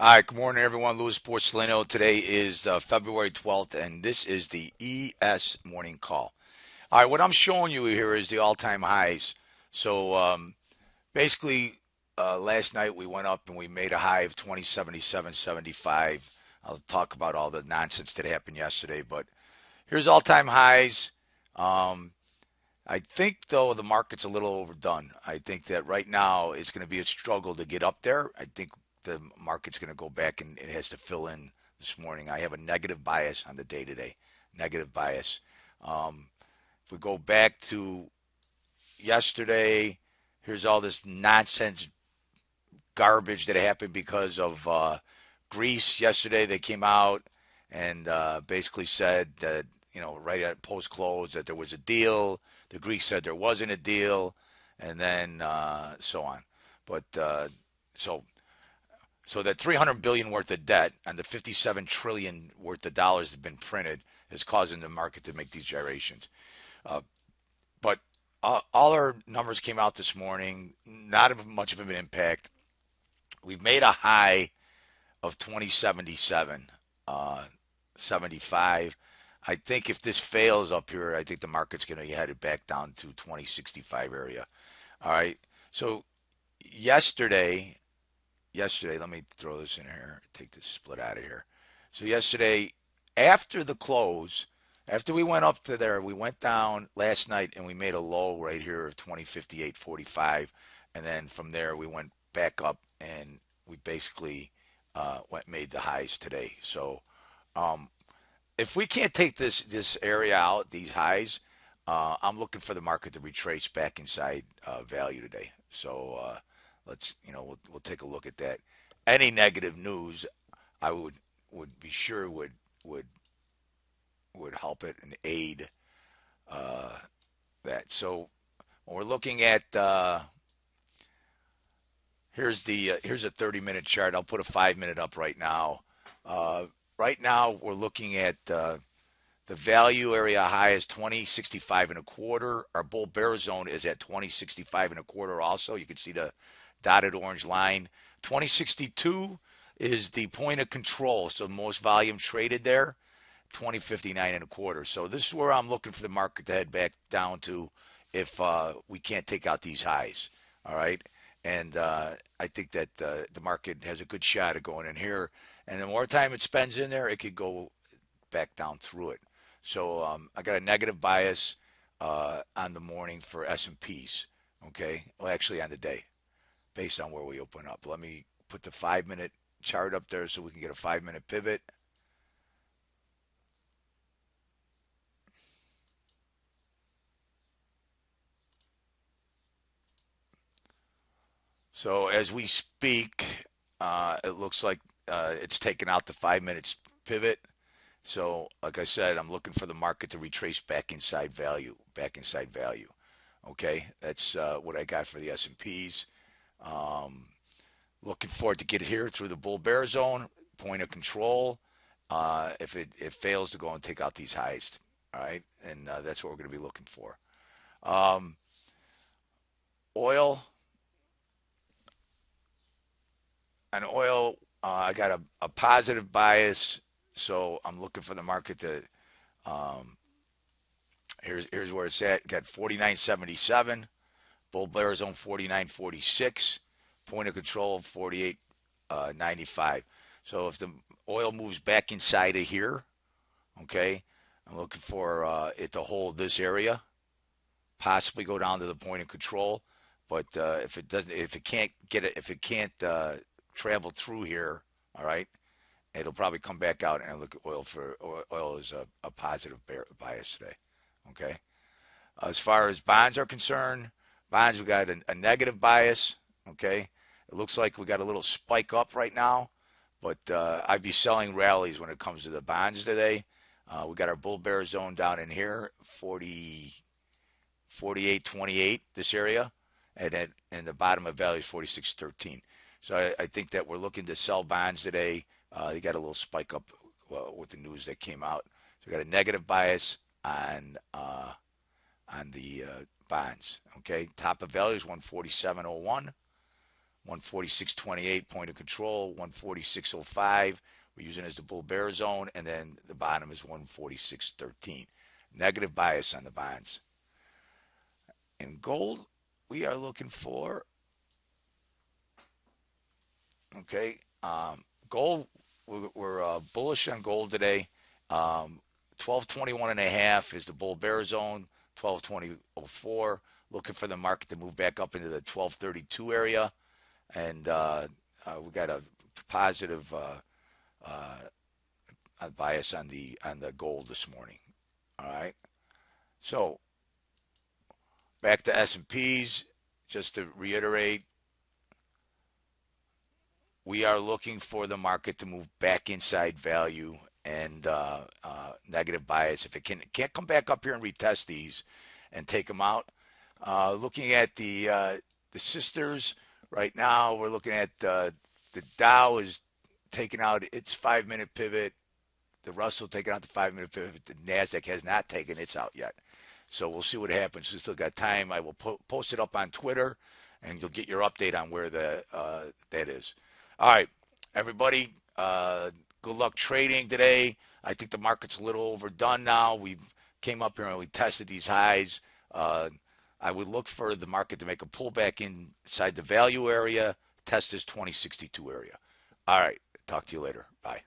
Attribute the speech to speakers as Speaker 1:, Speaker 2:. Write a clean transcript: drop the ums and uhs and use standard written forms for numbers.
Speaker 1: All right, good morning, everyone. Louis Borsellino. Today is February 12th, and this is the ES Morning Call. All right, what I'm showing you here is the all-time highs. So basically, last night we went up and we made a high of 2077.75. I'll talk about all the nonsense that happened yesterday, but here's all-time highs. Um, I think, though, the market's a little overdone. I think that right now it's going to be a struggle to get up there. I think the market's going to go back and it has to fill in this morning. I have a negative bias on the day today. Negative bias. If we go back to yesterday, here's all this nonsense garbage that happened because of Greece. Yesterday, they came out and basically said that, right at post close, that there was a deal. The Greeks said there wasn't a deal, and then so on. But so so that 300 billion worth of debt and the 57 trillion worth of dollars that have been printed is causing the market to make these gyrations. Uh, but all our numbers came out this morning. Not much of an impact. We've made a high of 2077, 75. I think if this fails up here, I think the market's going to be headed back down to 2065 area. All right. So yesterday, let me throw this in here, take this split out of here. So yesterday, after the close, after we went up to there, we went down last night and we made a low right here of 2058.45, and then from there we went back up and we basically made the highs today. So um, if we can't take this area out, these highs, I'm looking for the market to retrace back inside value today. So let's we'll take a look at that. Any negative news, I would be sure would would help it and aid uh, that. So when we're looking at here's a 30-minute chart. I'll put a 5 minute up right now. Right now we're looking at the value area high is 2065 and a quarter. Our bull bear zone is at 2065 and a quarter also. You can see the dotted orange line. 2062 is the point of control. So most volume traded there, 2059 and a quarter. So this is where I'm looking for the market to head back down to if we can't take out these highs. All right. And I think that the market has a good shot of going in here. And the more time it spends in there, it could go back down through it. So I got a negative bias on the morning for S&Ps. Okay, well actually on the day, based on where we open up. Let me put the 5 minute chart up there so we can get a 5 minute pivot. So as we speak, it looks like it's taken out the 5 minutes pivot. So, like I said, I'm looking for the market to retrace back inside value, back inside value. Okay, that's what I got for the S&Ps. Um, Looking forward to get here through the bull bear zone, point of control. If it fails to go and take out these highs, all right, and that's what we're going to be looking for. Um, Oil and oil, I got a positive bias, so I'm looking for the market to. Um, here's where it's at. Got 49.77. Bull bear zone 49.46. Point of control 48.95. So if the oil moves back inside of here, okay, I'm looking for it to hold this area, possibly go down to the point of control. But if it doesn't, if it can't get it, if it can't travel through here, all right, it'll probably come back out and look at oil for oil is a positive bias today. Okay. As far as bonds are concerned, bonds we got a negative bias. Okay, it looks like we got a little spike up right now, but I'd be selling rallies when it comes to the bonds today. We got our bull bear zone down in here, 40, 48.28, this area, and the bottom of value is 46.13. So I think that we're looking to sell bonds today. You got a little spike up with the news that came out. So we got a negative bias on the bonds. Okay, top of value is 147.01. 146.28 point of control, 146.05. We're using it as the bull bear zone, and then the bottom is 146.13. Negative bias on the bonds. In gold, we are looking for, okay, gold, we're bullish on gold today. 1221 and a half is the bull bear zone, 1220.04. Looking for the market to move back up into the 1232 area. And we got a positive bias on the gold this morning. All right. So back to S&Ps. Just to reiterate, we are looking for the market to move back inside value and negative bias. If it can't come back up here and retest these and take them out. Looking at the sisters right now, we're looking at the Dow is taking out its 5 minute pivot. The Russell taking out the 5 minute pivot. The Nasdaq has not taken its out yet. So we'll see what happens. We still got time. I will post it up on Twitter, and you'll get your update on where that is. All right, everybody. Good luck trading today. I think the market's a little overdone now. We came up here and we tested these highs. I would look for the market to make a pullback inside the value area, test this 2062 area. All right, talk to you later. Bye.